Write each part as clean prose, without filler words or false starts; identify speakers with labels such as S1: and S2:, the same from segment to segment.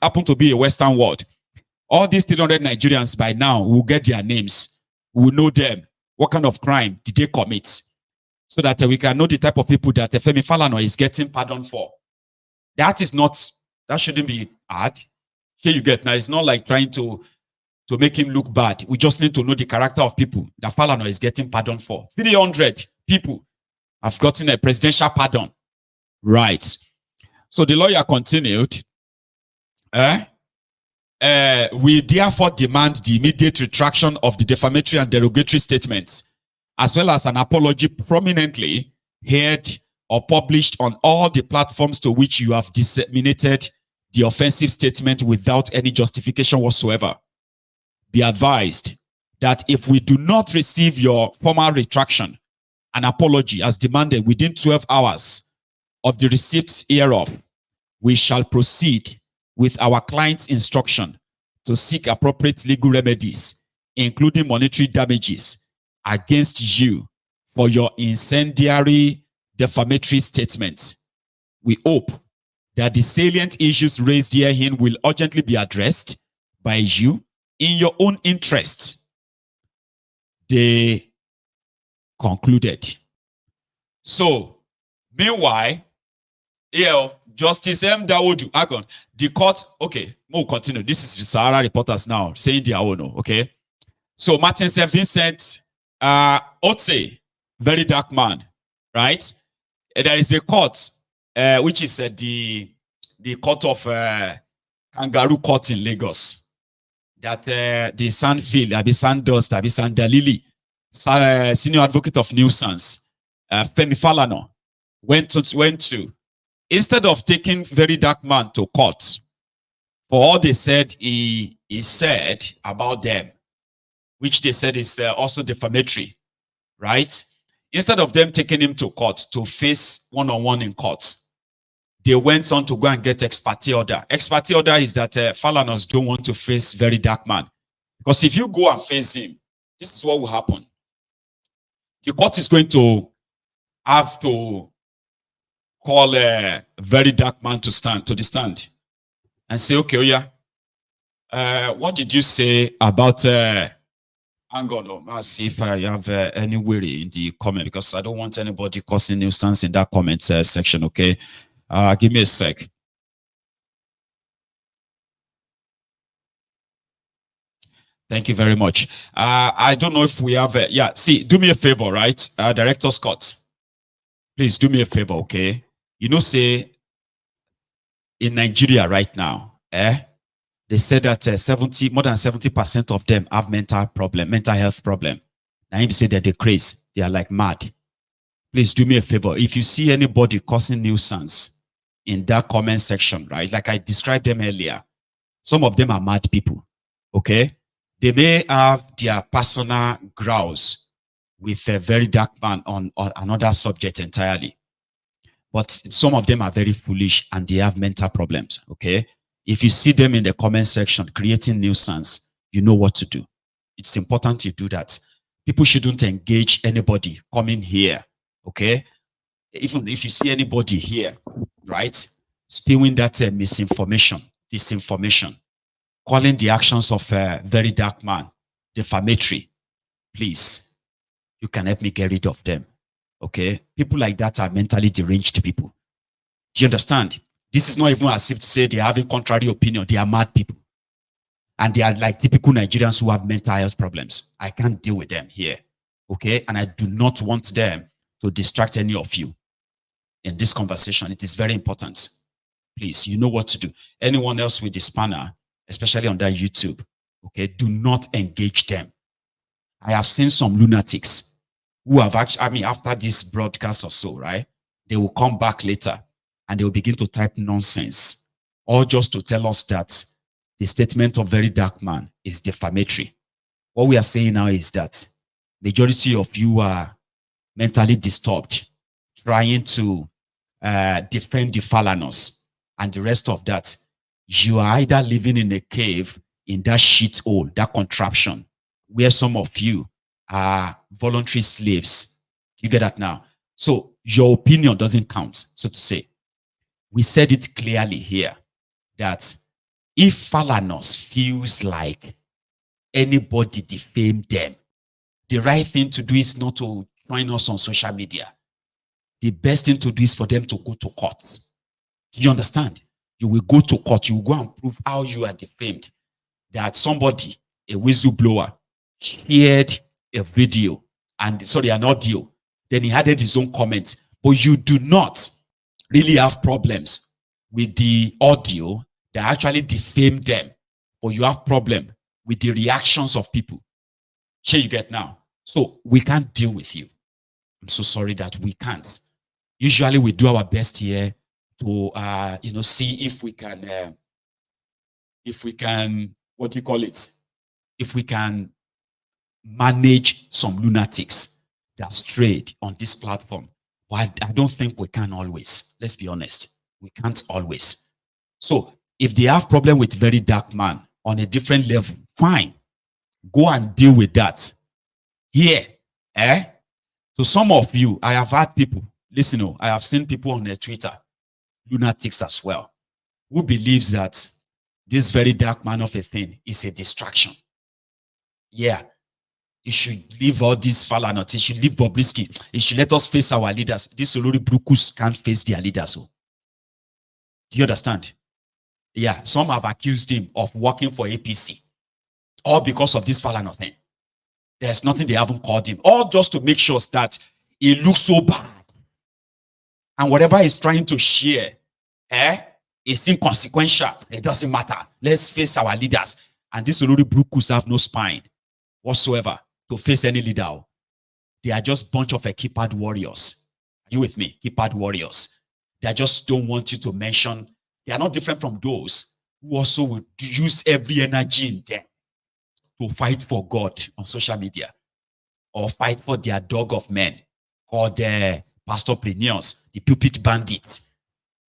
S1: happen to be a Western world. All these 300 Nigerians by now will get their names. We will know them. What kind of crime did they commit? So that we can know the type of people that Femi Falana is getting pardoned for. That shouldn't be hard. Here you get now. It's not like trying to make him look bad. We just need to know the character of people that Falana is getting pardoned for. 300 people have gotten a presidential pardon. Right. So the lawyer continued. We therefore demand the immediate retraction of the defamatory and derogatory statements, as well as an apology prominently heard or published on all the platforms to which you have disseminated the offensive statement without any justification whatsoever. Be advised that if we do not receive your formal retraction and apology as demanded within 12 hours of the receipt hereof, we shall proceed with our client's instruction to seek appropriate legal remedies, including monetary damages, against you for your incendiary defamatory statements. We hope that the salient issues raised herein will urgently be addressed by you in your own interest. They concluded. So, meanwhile, Justice M. Dawodu Agon, the court, okay, we'll continue. This is the Sahara reporters now saying their own, okay? So, Martin St. Vincent, Otse, very dark man, right? There is a court, which is the court of Kangaroo Court in Lagos, that the Sandfield, Sandust, Sandalili, senior advocate of nuisance, Femi Falana, went to, instead of taking very dark man to court for all they said he said about them, which they said is also defamatory, right? Instead of them taking him to court to face one-on-one in court, they went on to go and get ex parte order. Ex parte order is that Falanas don't want to face very dark man. Because if you go and face him, this is what will happen. The court is going to have to call a very dark man to the stand and say, okay, what did you say about hang on, I'll see if I have any worry in the comment, because I don't want anybody causing nuisance in that comment section, okay? Give me a sec. Thank you very much. I don't know if we have see, do me a favor, right? Director Scott, please do me a favor, okay? You know, say in Nigeria right now, they said that more than 70% of them have mental health problem. Now you say that they're crazy, they are like mad. Please do me a favor. If you see anybody causing nuisance in that comment section, right? Like I described them earlier, some of them are mad people, okay? They may have their personal grouse with a very dark man on another subject entirely. But some of them are very foolish and they have mental problems, okay? If you see them in the comment section creating nuisance, you know what to do. It's important you do that. People shouldn't engage anybody coming here, okay? Even if you see anybody here, right, spewing that misinformation, disinformation, calling the actions of a very dark man defamatory, please, you can help me get rid of them, okay? People like that are mentally deranged people. Do you understand? This is not even as if to say they're having contrary opinion. They are mad people. And they are like typical Nigerians who have mental health problems. I can't deal with them here, okay? And I do not want them to distract any of you in this conversation. It is very important. Please, you know what to do. Anyone else with this spanner, especially on that YouTube, okay, do not engage them. I have seen some lunatics who have actually, after this broadcast or so, right, they will come back later and they will begin to type nonsense, or just to tell us that the statement of very dark man is defamatory. What we are saying now is that majority of you are mentally disturbed, trying to defend the Falanas, and the rest of that. You are either living in a cave in that shit hole, that contraption, where some of you are voluntary slaves. You get that now? So your opinion doesn't count, so to say. We said it clearly here that If Falanas feels like anybody defame them, the right thing to do is not to join us on social media. The best thing to do is for them to go to court. Do you understand? You will go to court. You will go and prove how you are defamed. That somebody, a whistleblower, shared a video and an audio. Then he added his own comments. But you do not really have problems with the audio that actually defamed them. But you have problem with the reactions of people. Sure, you get now. So we can't deal with you. I'm so sorry that we can't. Usually we do our best here to see if we can what do you call it? If we can manage some lunatics that strayed on this platform. But I don't think we can always. Let's be honest. We can't always. So if they have problem with very dark man on a different level, fine. Go and deal with that. Here, to some of you, I have had people, listen, I have seen people on their Twitter, lunatics as well, who believes that this very dark man of a thing is a distraction. Yeah. You should leave all these Falana. You should leave Bobrisky. You should let us face our leaders. These Olori Brukus can't face their leaders. So. Do you understand? Yeah. Some have accused him of working for APC. All because of this Falana thing. There's nothing they haven't called him. All just to make sure that it looks so bad. And whatever he's trying to share, it's inconsequential. It doesn't matter. Let's face our leaders. And these Olori Brukus have no spine whatsoever to face any leader. They are just a bunch of keypad warriors. Are you with me? Keypad warriors. They just don't want you to mention. They are not different from those who also would use every energy in them to fight for God on social media or fight for their dog of men called pastorpreneurs, the pulpit bandits,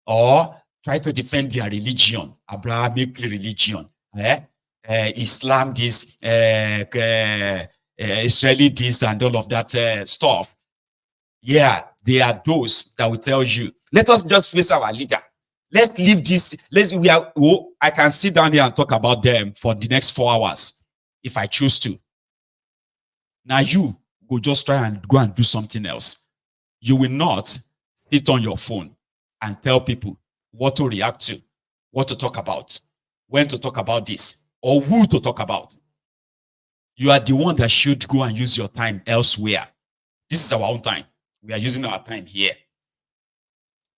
S1: or try to defend their religion, Abrahamic religion, Islam, this, Israeli, this, and all of that stuff. Yeah, they are those that will tell you, let us just face our leader. Let's leave this. I can sit down here and talk about them for the next 4 hours if I choose to. Now you go just try and go and do something else. You will not sit on your phone and tell people what to react to, what to talk about, when to talk about this, or who to talk about. You are the one that should go and use your time elsewhere. This is our own time. We are using our time here.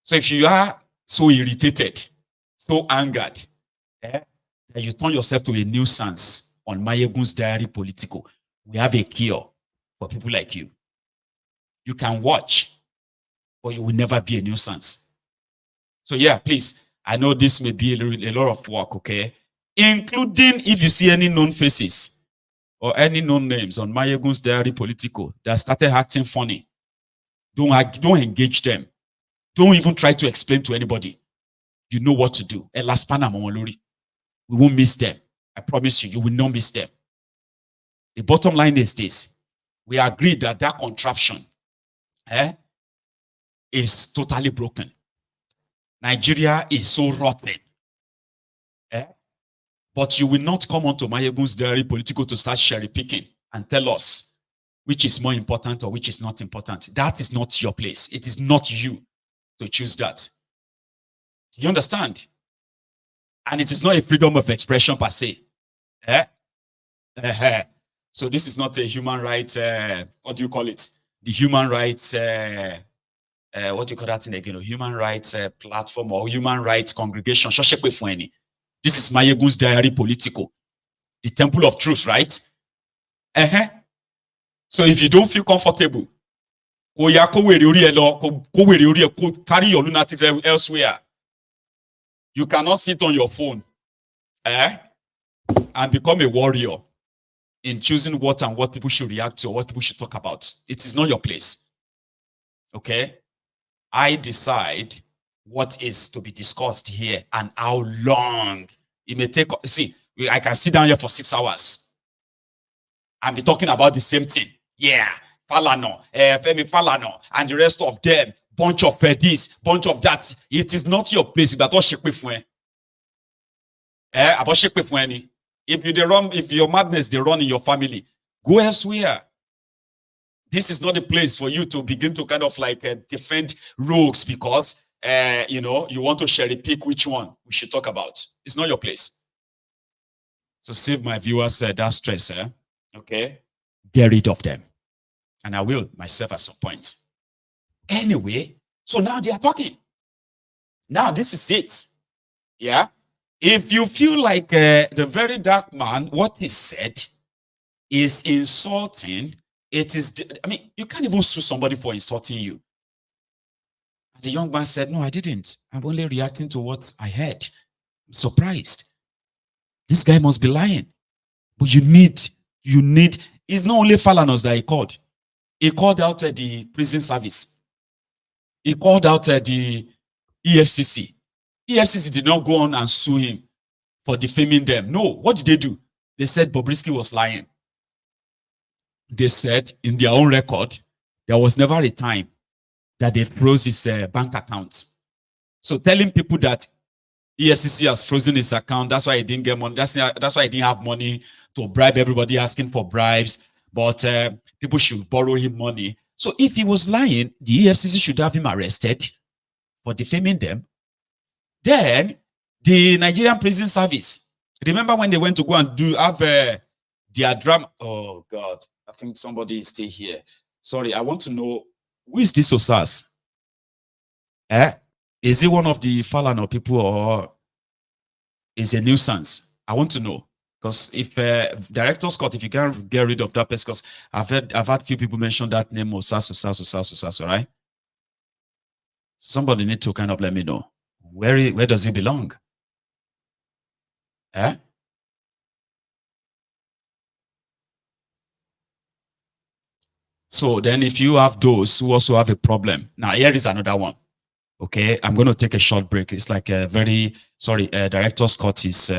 S1: So if you are so irritated, so angered, that you turn yourself to a nuisance on Mayegun's Diary Political, we have a cure for people like you. You can watch, but you will never be a nuisance. So yeah, please, I know this may be a lot of work, okay? Including if you see any known faces or any known names on Mayegun's Diary Political that started acting funny, don't engage them. Don't even try to explain to anybody. You know what to do. We won't miss them. I promise you, you will not miss them. The bottom line is this. We agreed that that contraption is totally broken. Nigeria is so rotten. But you will not come onto Mayegun's Diary Political to start cherry picking and tell us which is more important or which is not important. That is not your place. It is not you to choose that. Do you understand? And it is not a freedom of expression per se. So this is not a human rights, what do you call it? The human rights, what do you call that thing again? Human rights platform or human rights congregation. This is Mayegun's Diary Political. The temple of truth, right? So if you don't feel comfortable, carry your lunatics elsewhere. You cannot sit on your phone and become a warrior in choosing what and what people should react to or what people should talk about. It is not your place. Okay? I decide what is to be discussed here and how long it may take. See, I can sit down here for 6 hours and be talking about the same thing. Yeah, Falana, Femi Falana, and the rest of them, bunch of this, bunch of that. It is not your place. If your madness they run in your family, go elsewhere. This is not a place for you to begin to kind of like defend rogues because you want to cherry pick which one we should talk about. It's not your place. So save my viewers that stress. Okay, get rid of them, and I will myself at some point. Anyway, so now they are talking. Now this is it. Yeah. If you feel like the very dark man, what he said is insulting, you can't even sue somebody for insulting you. The young man said, no, I didn't. I'm only reacting to what I heard. I'm surprised. This guy must be lying. But you need, it's not only Falanas that he called. He called out the prison service. He called out the EFCC. EFCC did not go on and sue him for defaming them. No, what did they do? They said Bobrisky was lying. They said in their own record, there was never a time that they froze his bank account. So telling people that EFCC has frozen his account, that's why he didn't get money. That's why he didn't have money to bribe everybody asking for bribes. But people should borrow him money. So if he was lying, the EFCC should have him arrested for defaming them. Then the Nigerian prison service. Remember when they went to go and have their drama? Oh God, I think somebody is still here. Sorry, I want to know, who is this Osas? Is he one of the Falana people or is a nuisance? I want to know. Because if Director Scott, if you can't get rid of that person, because I've had few people mention that name, Osas, all right? Somebody need to kind of let me know. Where does he belong? So then if you have those who also have a problem, now here is another one. Okay, I'm going to take a short break. It's like a Director Scott is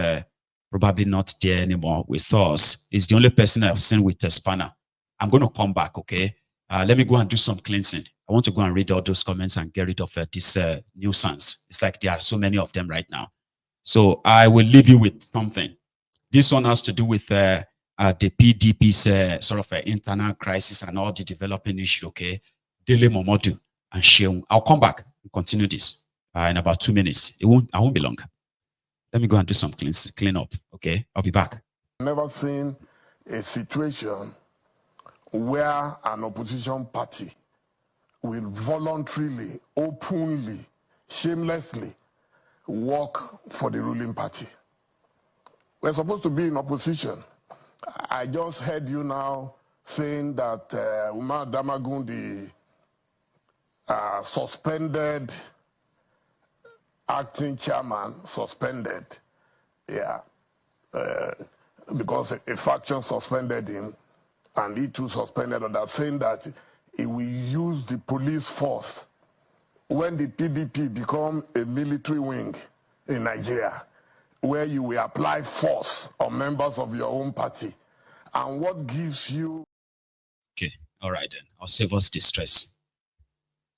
S1: probably not there anymore with us. He's the only person I've seen with a spanner. I'm going to come back, okay? Let me go and do some cleansing. I want to go and read all those comments and get rid of this nuisance. It's like there are so many of them right now. So I will leave you with something. This one has to do with the PDP's sort of internal crisis and all the developing issue, okay? Dele Momodu and Sheung. I'll come back and continue this in about 2 minutes. I won't be long. Let me go and do some clean up, okay? I'll be back.
S2: Never seen a situation where an opposition party will voluntarily, openly, shamelessly work for the ruling party. We're supposed to be in opposition. I just heard you now saying that Umar Damagun, the suspended acting chairman, suspended, because a faction suspended him, and he too suspended others, saying that he will use the police force when the PDP become a military wing in Nigeria, where you will apply force on members of your own party. And what gives you...
S1: Okay, all right then. I'll save us the stress.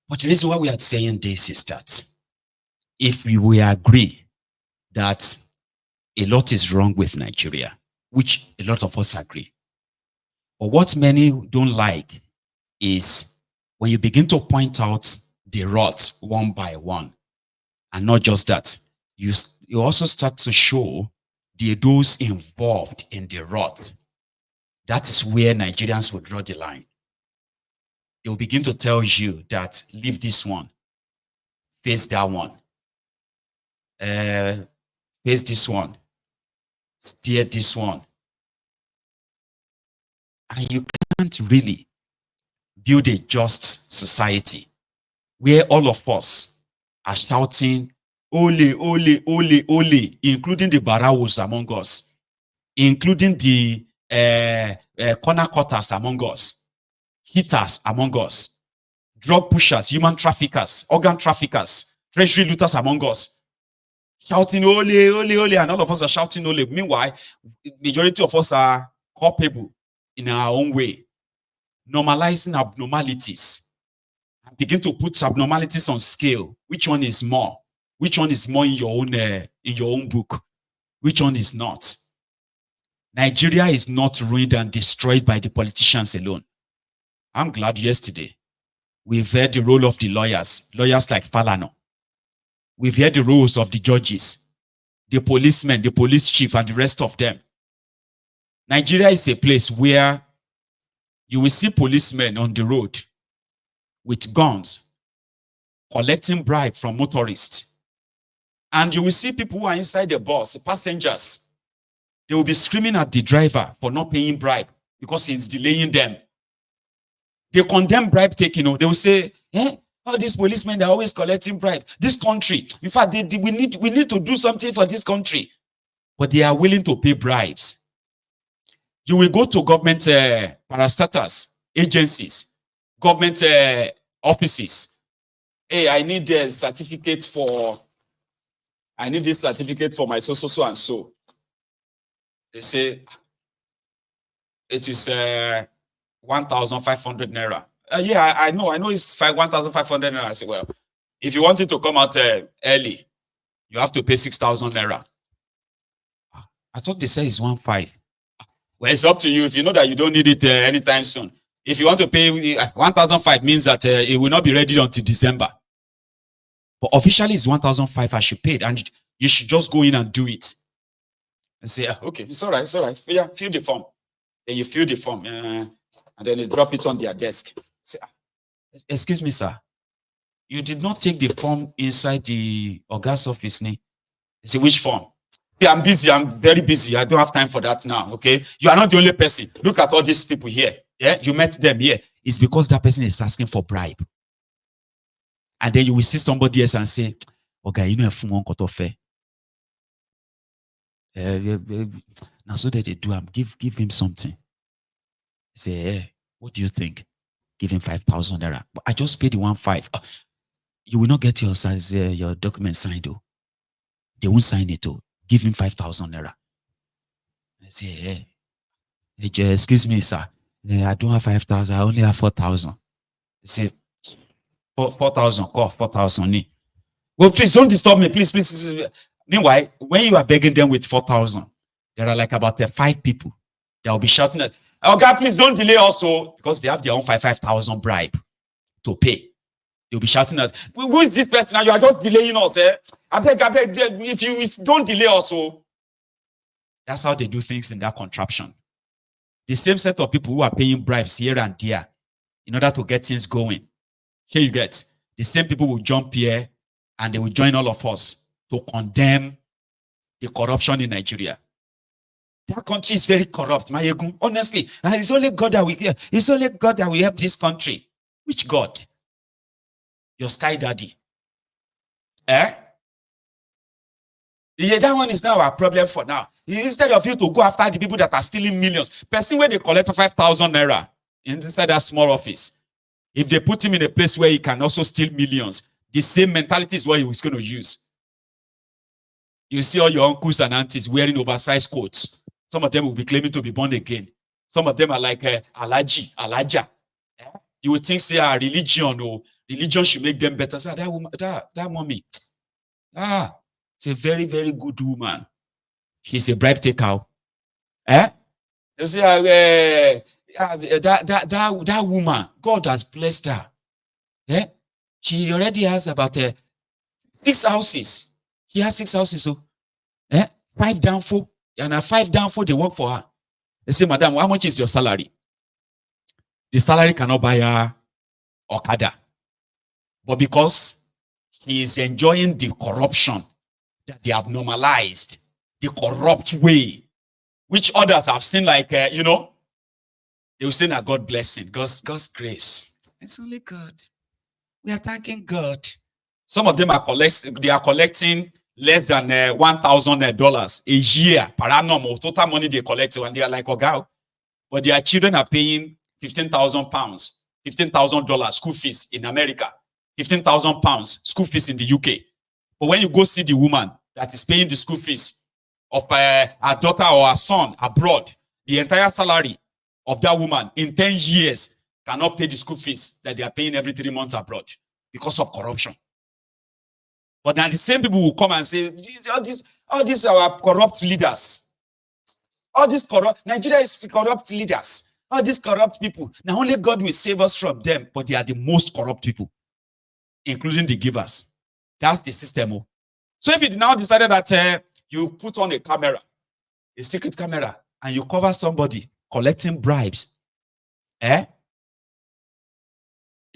S1: But the reason why we are saying this is that if we agree that a lot is wrong with Nigeria, which a lot of us agree, but what many don't like is when you begin to point out the rots one by one, and not just that, you also start to show those involved in the rot. That is where Nigerians will draw the line. They will begin to tell you that leave this one, face that one, face this one, spear this one. And you can't really build a just society where all of us are shouting, ole, ole, ole, ole, including the barawos among us, including the corner cutters among us, hitters among us, drug pushers, human traffickers, organ traffickers, treasury looters among us, shouting ole, ole, ole, and all of us are shouting ole. Meanwhile, majority of us are culpable in our own way, normalizing abnormalities, and begin to put abnormalities on scale. Which one is more? Which one is more in your own book? Which one is not? Nigeria is not ruined and destroyed by the politicians alone. I'm glad yesterday we've heard the role of the lawyers like Falana. We've heard the roles of the judges, the policemen, the police chief, and the rest of them. Nigeria is a place where you will see policemen on the road with guns, collecting bribe from motorists. And you will see people who are inside the bus, passengers. They will be screaming at the driver for not paying bribe because he's delaying them. They condemn bribe taking. They will say, all these policemen are always collecting bribe. This country, in fact, we need to do something for this country. But they are willing to pay bribes. You will go to government parastatals, agencies, government offices. Hey, I need a certificate for, I need this certificate for my so and so. They say, it is 1,500 naira. Yeah, I know it's 1,500 naira. I say, well, if you want it to come out early, you have to pay 6,000 naira. I thought they said it's 1,500. Well, it's up to you. If you know that you don't need it anytime soon. If you want to pay 1,500 means that it will not be ready until December. But officially it's 1,500 I should pay it, and you should just go in and do it. And say, okay, it's all right, it's all right. Yeah, fill the form. Then you fill the form, and then you drop it on their desk. Say, excuse me, sir. You did not take the form inside the Oga's office, ne? Say, which form? Yeah, I'm busy. I'm very busy. I don't have time for that now. Okay, you are not the only person. Look at all these people here. Yeah, you met them here. It's because that person is asking for bribe. And then you will see somebody else and say, okay, you know, if you want to fair. Now so that they do, give him something. Say, hey, what do you think? Give him 5,000 naira. But I just paid the 1,500. You will not get your document signed though. They won't sign it though. Give him 5,000 naira. I say, hey, excuse me, sir. I don't have 5,000. I only have 4,000. Say, 4,000. Call 4,000. Well, please don't disturb me. Please. Meanwhile, when you are begging them with 4,000, there are like about 5 people that will be shouting at, oh God, please don't delay also, because they have their own 5,000 bribe to pay. They'll be shouting at, who is this person? Now you are just delaying us. I beg, if you don't delay also. That's how they do things in that contraption. The same set of people who are paying bribes here and there in order to get things going. Here you get, the same people will jump here and they will join all of us to condemn the corruption in Nigeria. That country is very corrupt, Mayegun. Honestly, and it's only God that will help this country. Which God? Your sky daddy. Yeah, that one is now our problem for now. Instead of you to go after the people that are stealing millions, person where they collect 5,000 naira inside that small office, if they put him in a place where he can also steal millions, the same mentality is what he was going to use. You see all your uncles and aunties wearing oversized coats. Some of them will be claiming to be born again. Some of them are like Alaja. You would think, say, religion should make them better. So that woman, that mommy, she's a very, very good woman. She's a bribe taker. You see, that woman, God has blessed her. She already has about 6 houses. She has 6 houses. So, 5 down 4. And 5 down 4, they work for her. They say, madam, how much is your salary? The salary cannot buy her Okada. But because he is enjoying the corruption that they have normalized, the corrupt way, which others have seen like, they will say that God blessing, God's grace. It's only God. We are thanking God. Some of them are collecting less than $1,000 a year per annum of total money they collect, and they are like, okay, but their children are paying 15,000 pounds, $15,000 school fees in America, 15,000 pounds school fees in the UK. But when you go see the woman that is paying the school fees of her daughter or her son abroad, the entire salary of that woman in 10 years cannot pay the school fees that they are paying every 3 months abroad because of corruption. But now the same people will come and say, All these are our corrupt leaders. All these corrupt, Nigeria is corrupt leaders. All these corrupt people. Now only God will save us from them, but they are the most corrupt people, including the givers. That's the system. So if you now decided that you put on a camera, a secret camera, and you cover somebody collecting bribes, they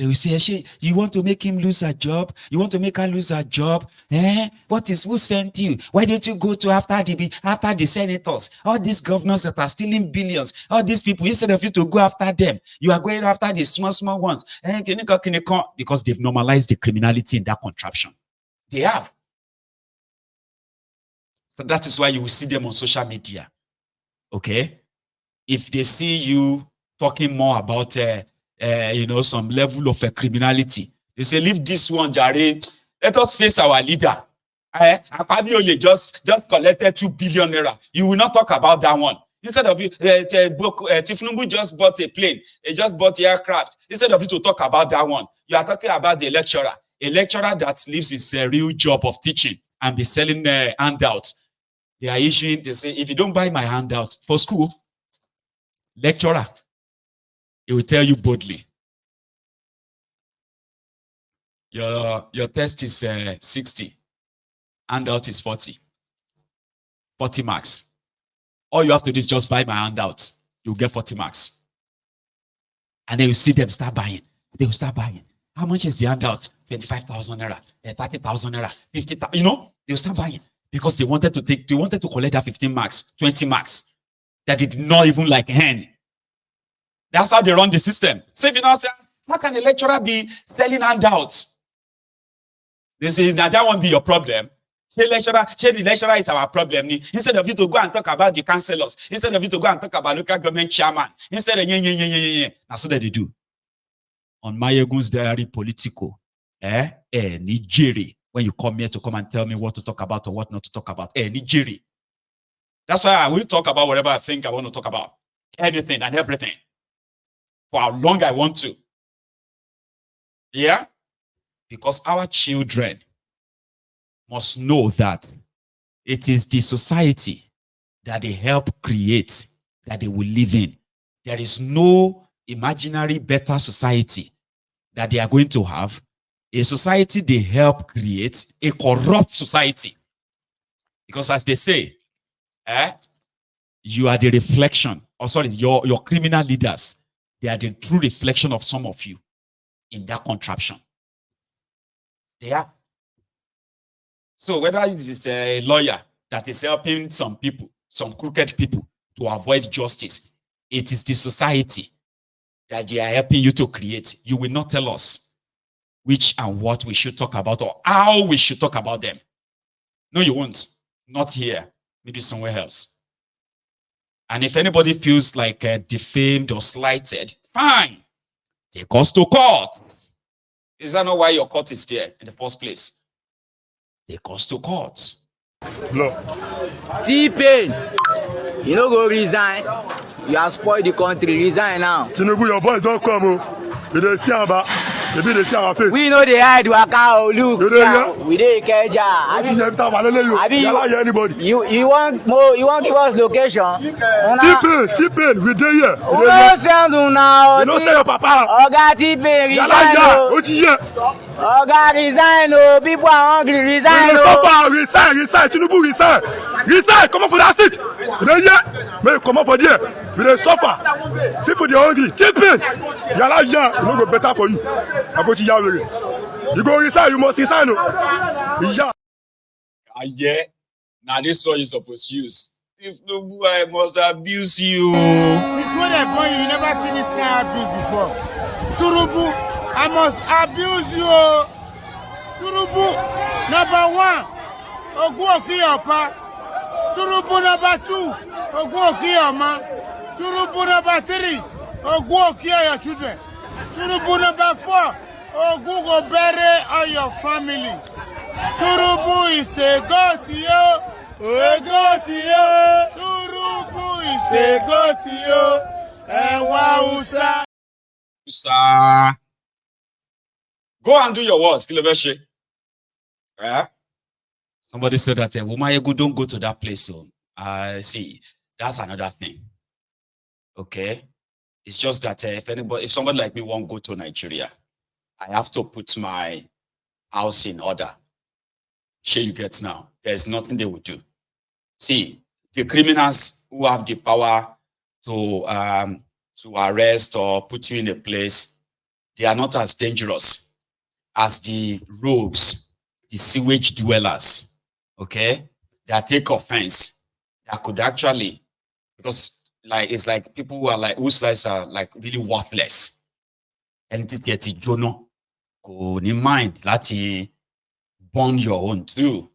S1: will say, you want to make him lose a job? You want to make her lose a job? Who sent you? Why didn't you go to after the senators? All these governors that are stealing billions, all these people, instead of you to go after them, you are going after the small ones. Because they've normalized the criminality in that contraption. They have. So that is why you will see them on social media. Okay? If they see you talking more about some level of criminality, they say, leave this one, Jare. Let us face our leader. Akpabio just collected 2 billion naira. You will not talk about that one. Instead of you, Tifnubu just bought a plane. He just bought aircraft. Instead of you to talk about that one, you are talking about the lecturer. A lecturer that leaves his real job of teaching and be selling handouts. They are issuing, they say, if you don't buy my handout for school, lecturer, he will tell you boldly, your test is 60, handout is 40 marks. All you have to do is just buy my handout. You'll get 40 marks. And then you see them start buying. They will start buying. How much is the handout? 25,000 naira, 30,000 naira, 50,000. They will start buying because they wanted to collect that 15 marks, 20 marks that they did not even like hand. That's how they run the system. So if you now say, how can a lecturer be selling handouts? They say, now that won't be your problem. The lecturer is our problem. Instead of you to go and talk about the councillors, instead of you to go and talk about local government chairman, instead of that's what they do. On Mayegun's Diary Politico, Nigeria, when you come here to come and tell me what to talk about or what not to talk about, Nigeria. That's why I will talk about whatever I think I want to talk about. Anything and everything. For how long I want to. Yeah? Because our children must know that it is the society that they help create that they will live in. There is no imaginary better society that they are going to have. A society they help create, a corrupt society. Because as they say, you are the reflection, your criminal leaders, they are the true reflection of some of you in that contraption. They are. So whether it is a lawyer that is helping some people, some crooked people to avoid justice, it is the society that they are helping you to create. You will not tell us which and what we should talk about or how we should talk about them. No, you won't. Not here. Maybe somewhere else. And if anybody feels like defamed or slighted, fine. Take us to court. Is that not why your court is there in the first place? Take us to court.
S3: Look. T-Pain, you know go resign. You have spoiled the country. Resign now.
S4: Tinubu, your boys don't come. You don't see about. They see our face.
S3: We know they hide waka. Look, we dey Keja. You want more? You want give us location?
S4: T-Pain, we dey here.
S3: We don't send you now.
S4: You don't send your papa.
S3: Oga T-Pain, resign. Oga resign. People are hungry. Resign.
S4: Resign. Tinubu resign. Resign. Come on for that seat. You dey here. May come on for there. We dey suffer. People dey hungry. T-Pain, yala ya. You no go better for you. You go resign, you must resign. Yeah.
S1: Now this is what you're supposed to use. If no, I must abuse you.
S5: Since when I born you never seen this kind of abuse before. Turubu, I must abuse you. Turubu, number 1, Ogu Okiyopa. Turubu number 2, Ogu Okiyoma. Turubu number 3, Ogu Okiyo your children. Turubu number 4, Ogu go bury all your family. Turubu is a god to you. Turubu is a god to you.
S1: Usa. Go and do your works, Kilobeshi. Somebody said that Womayegu, don't go to that place. So see, that's another thing. Okay. It's just that if somebody like me won't go to Nigeria, I have to put my house in order. Sure, you get now. There's nothing they will do. See, the criminals who have the power to arrest or put you in a place, they are not as dangerous as the rogues, the sewage dwellers. Okay, they take offense. That could actually, because it's like people who are like whose lives are like really worthless. And it is Jono go in mind that he burn your own too.